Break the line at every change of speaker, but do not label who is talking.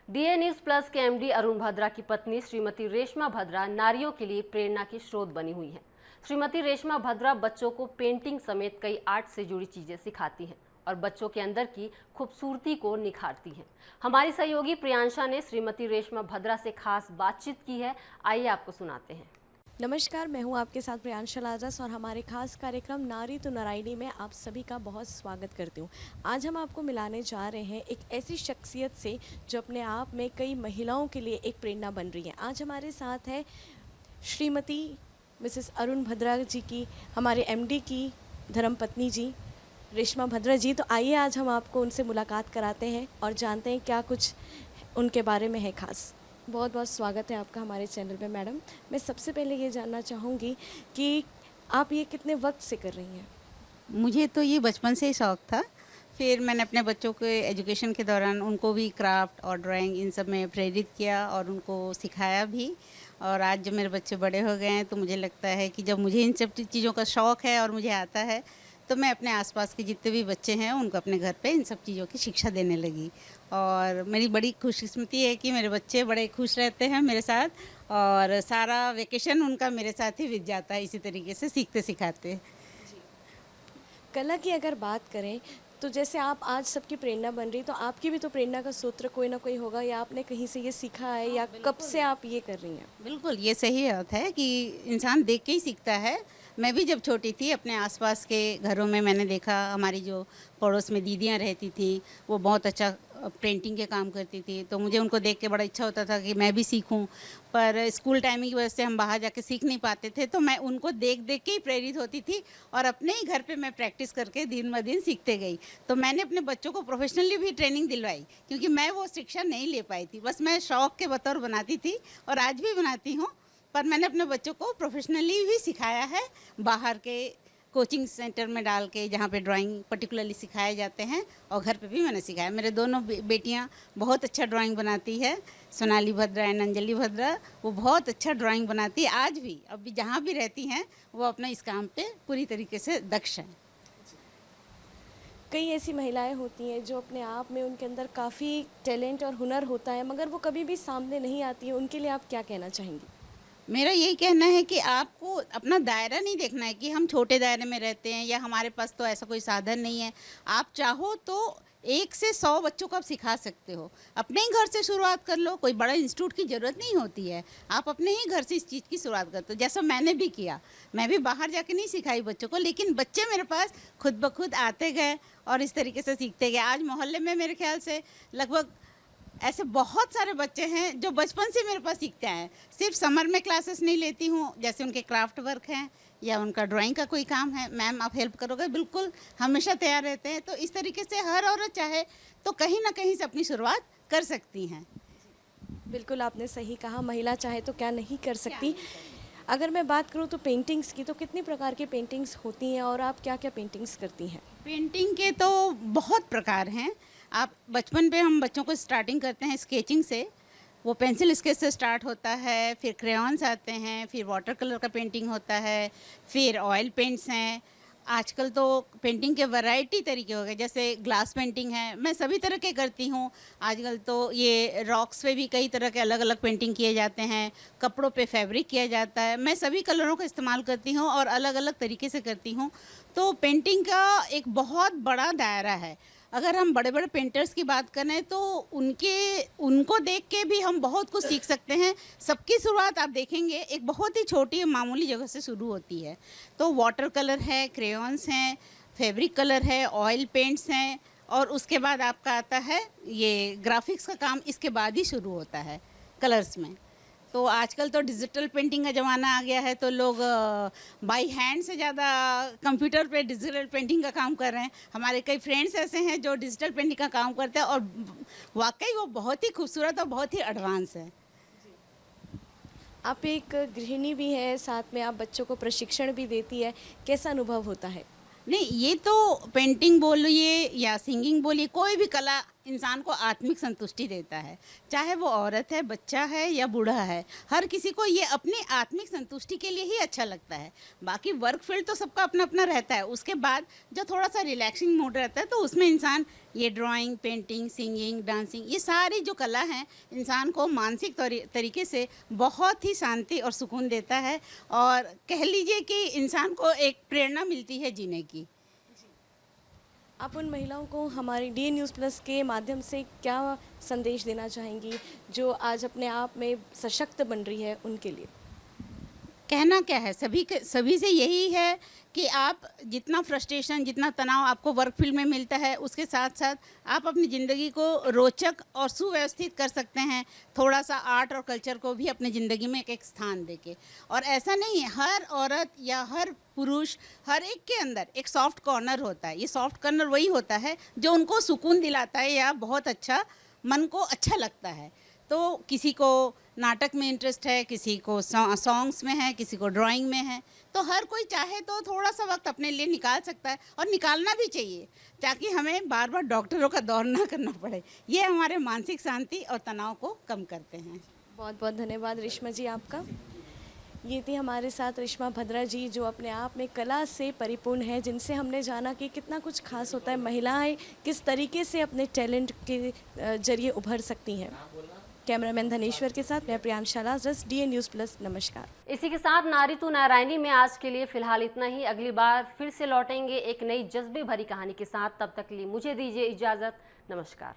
DA news plus के MD Arun भद्रा की पत्नी श्रीमती रेशमा भद्रा नारियों के लिए प्रेरणा की स्रोत बनी हुई हैं। श्रीमती रेशमा भद्रा बच्चों को पेंटिंग समेत कई आर्ट से जुड़ी चीजें सिखाती हैं और बच्चों के अंदर की खूबसूरती को निखारती हैं। हमारी सहयोगी प्रियांशा ने श्रीमती रेशमा भद्रा से खास बातचीत की है। आइए आपको सुनाते हैं।
नमस्कार, मैं हूं आपके साथ प्रियांशा लाजस और हमारे खास कार्यक्रम नारी तो नारायणी में आप सभी का बहुत स्वागत करती हूं। आज हम आपको मिलाने जा रहे हैं एक ऐसी शख्सियत से जो अपने आप में कई महिलाओं के लिए एक प्रेरणा बन रही है। आज हमारे साथ है श्रीमती मिसेस अरुण भद्रा जी की, हमारे एमडी की धर्मपत्नी जी रेशमा भद्रा जी। तो आइए आज हम आपको उनसे मुलाकात कराते हैं और जानते हैं क्या कुछ उनके बारे में है खास। बहुत बहुत स्वागत है आपका हमारे चैनल पे मैडम। मैं सबसे पहले ये जानना चाहूँगी कि आप ये कितने वक्त से कर रही हैं?
मुझे तो ये बचपन से ही शौक़ था। फिर मैंने अपने बच्चों के एजुकेशन के दौरान उनको भी क्राफ्ट और ड्राइंग इन सब में प्रेरित किया और उनको सिखाया भी। और आज जब मेरे बच्चे बड़े हो गए हैं तो मुझे लगता है कि जब मुझे इन सब चीज़ों का शौक़ है और मुझे आता है तो मैं अपने आसपास के जितने भी बच्चे हैं उनको अपने घर पे इन सब चीज़ों की शिक्षा देने लगी। और मेरी बड़ी खुशकिस्मती है कि मेरे बच्चे बड़े खुश रहते हैं मेरे साथ और सारा वेकेशन उनका मेरे साथ ही बीत जाता है इसी तरीके से सीखते सिखाते।
कला की अगर बात करें तो जैसे आप आज सबकी प्रेरणा बन रही, तो आपकी भी तो प्रेरणा का सूत्र कोई ना कोई होगा, या आपने कहीं से ये सीखा है या कब से आप ये कर रही हैं?
बिल्कुल, ये सही बात है कि इंसान देख के ही सीखता है। मैं भी जब छोटी थी अपने आसपास के घरों में मैंने देखा, हमारी जो पड़ोस में दीदियाँ रहती थी वो बहुत अच्छा पेंटिंग के काम करती थी, तो मुझे उनको देख के बड़ा इच्छा होता था कि मैं भी सीखूं। पर स्कूल टाइमिंग की वजह से हम बाहर जाके सीख नहीं पाते थे, तो मैं उनको देख देख के ही प्रेरित होती थी और अपने ही घर पे मैं प्रैक्टिस करके दिन ब दिन सीखते गई। तो मैंने अपने बच्चों को प्रोफेशनली भी ट्रेनिंग दिलवाई क्योंकि मैं वो शिक्षा नहीं ले पाई थी, बस मैं शौक़ के बतौर बनाती थी और आज भी बनाती हूँ। पर मैंने अपने बच्चों को प्रोफेशनली भी सिखाया है बाहर के कोचिंग सेंटर में डाल के, जहाँ पे ड्राइंग पर्टिकुलरली सिखाए जाते हैं, और घर पे भी मैंने सिखाया। मेरे दोनों बेटियाँ बहुत अच्छा ड्राइंग बनाती है, सोनाली भद्रा एंड अंजलि भद्रा। वो बहुत अच्छा ड्राइंग बनाती है, आज भी अभी जहाँ भी रहती हैं वो अपना इस काम पे पूरी तरीके से दक्ष हैं।
कई ऐसी महिलाएं होती हैं जो अपने आप में उनके अंदर काफ़ी टैलेंट और हुनर होता है मगर वो कभी भी सामने नहीं आती हैं, उनके लिए आप क्या कहना चाहेंगी?
मेरा यही कहना है कि आपको अपना दायरा नहीं देखना है कि हम छोटे दायरे में रहते हैं या हमारे पास तो ऐसा कोई साधन नहीं है। आप चाहो तो 1 से 100 बच्चों को आप सिखा सकते हो। अपने ही घर से शुरुआत कर लो, कोई बड़ा इंस्टीट्यूट की ज़रूरत नहीं होती है। आप अपने ही घर से इस चीज़ की शुरुआत करते हो, जैसा मैंने भी किया। मैं भी बाहर जाके नहीं सिखाई बच्चों को, लेकिन बच्चे मेरे पास खुद ब खुद आते गए और इस तरीके से सीखते गए। आज मोहल्ले में मेरे ख्याल से लगभग ऐसे बहुत सारे बच्चे हैं जो बचपन से मेरे पास सीखते हैं। सिर्फ समर में क्लासेस नहीं लेती हूँ, जैसे उनके क्राफ्ट वर्क हैं या उनका ड्राइंग का कोई काम है, मैम आप हेल्प करोगे, बिल्कुल हमेशा तैयार रहते हैं। तो इस तरीके से हर औरत चाहे तो कहीं ना कहीं से अपनी शुरुआत कर सकती हैं।
बिल्कुल आपने सही कहा, महिला चाहे तो क्या नहीं कर सकती। अगर मैं बात करूं तो पेंटिंग्स की, तो कितनी प्रकार की पेंटिंग्स होती हैं और आप क्या क्या पेंटिंग्स करती हैं?
पेंटिंग के तो बहुत प्रकार हैं। आप बचपन पे हम बच्चों को स्टार्टिंग करते हैं स्केचिंग से, वो पेंसिल स्केच से स्टार्ट होता है, फिर क्रेयॉन्स आते हैं, फिर वाटर कलर का पेंटिंग होता है, फिर ऑयल पेंट्स हैं। आजकल तो पेंटिंग के वैरायटी तरीके हो गए, जैसे ग्लास पेंटिंग है, मैं सभी तरह के करती हूँ। आजकल तो ये रॉक्स पे भी कई तरह के अलग अलग पेंटिंग किए जाते हैं, कपड़ों पे फैब्रिक किया जाता है। मैं सभी कलरों का इस्तेमाल करती हूँ और अलग अलग तरीके से करती हूँ। तो पेंटिंग का एक बहुत बड़ा दायरा है। अगर हम बड़े बड़े पेंटर्स की बात करें तो उनको देख के भी हम बहुत कुछ सीख सकते हैं। सबकी शुरुआत आप देखेंगे एक बहुत ही छोटी मामूली जगह से शुरू होती है। तो वाटर कलर है, क्रेयॉन्स हैं, फैब्रिक कलर है, ऑयल पेंट्स हैं, और उसके बाद आपका आता है ये ग्राफिक्स का काम, इसके बाद ही शुरू होता है कलर्स में। तो आजकल तो डिजिटल पेंटिंग का ज़माना आ गया है, तो लोग बाई हैंड से ज़्यादा कंप्यूटर पे डिजिटल पेंटिंग का काम कर रहे हैं। हमारे कई फ्रेंड्स ऐसे हैं जो डिजिटल पेंटिंग का काम करते हैं और वाकई वो बहुत ही खूबसूरत और बहुत ही एडवांस है।
आप एक गृहिणी भी है, साथ में आप बच्चों को प्रशिक्षण भी देती है, कैसा अनुभव होता है?
नहीं, ये तो पेंटिंग बोलिए या सिंगिंग बोलिए, कोई भी कला इंसान को आत्मिक संतुष्टि देता है। चाहे वो औरत है, बच्चा है या बूढ़ा है, हर किसी को ये अपनी आत्मिक संतुष्टि के लिए ही अच्छा लगता है। बाकी वर्क फील्ड तो सबका अपना अपना रहता है, उसके बाद जो थोड़ा सा रिलैक्सिंग मूड रहता है तो उसमें इंसान ये ड्राइंग, पेंटिंग, सिंगिंग, डांसिंग, ये सारी जो कला हैं इंसान को मानसिक तरीके से बहुत ही शांति और सुकून देता है, और कह लीजिए कि इंसान को एक प्रेरणा मिलती है जीने की।
आप उन महिलाओं को हमारे डी न्यूज़ प्लस के माध्यम से क्या संदेश देना चाहेंगी जो आज अपने आप में सशक्त बन रही है उनके लिए?
कहना क्या है, सभी से यही है कि आप जितना फ्रस्ट्रेशन, जितना तनाव आपको वर्क फील्ड में मिलता है, उसके साथ साथ आप अपनी ज़िंदगी को रोचक और सुव्यवस्थित कर सकते हैं, थोड़ा सा आर्ट और कल्चर को भी अपनी ज़िंदगी में एक स्थान देके। और ऐसा नहीं है, हर औरत या हर पुरुष, हर एक के अंदर एक सॉफ्ट कॉर्नर होता है। ये सॉफ्ट कॉर्नर वही होता है जो उनको सुकून दिलाता है या बहुत अच्छा, मन को अच्छा लगता है। तो किसी को नाटक में इंटरेस्ट है, किसी को सॉन्ग्स में है, किसी को ड्राइंग में है, तो हर कोई चाहे तो थोड़ा सा वक्त अपने लिए निकाल सकता है, और निकालना भी चाहिए, ताकि हमें बार बार डॉक्टरों का दौर ना करना पड़े। ये हमारे मानसिक शांति और तनाव को कम करते हैं।
बहुत बहुत धन्यवाद रेशमा जी आपका। ये थी हमारे साथ रेशमा भद्रा जी, जो अपने आप में कला से परिपूर्ण है, जिनसे हमने जाना कि कितना कुछ खास होता है, महिलाएं किस तरीके से अपने टैलेंट के जरिए उभर सकती हैं। कैमरामैन धनेश्वर के साथ मैं Priyansha Lazarus, DN news plus. नमस्कार।
इसी के साथ नारी तू नारायणी में आज के लिए फिलहाल इतना ही। अगली बार फिर से लौटेंगे एक नई जज्बे भरी कहानी के साथ। तब तक के लिए मुझे दीजिए इजाज़त। नमस्कार।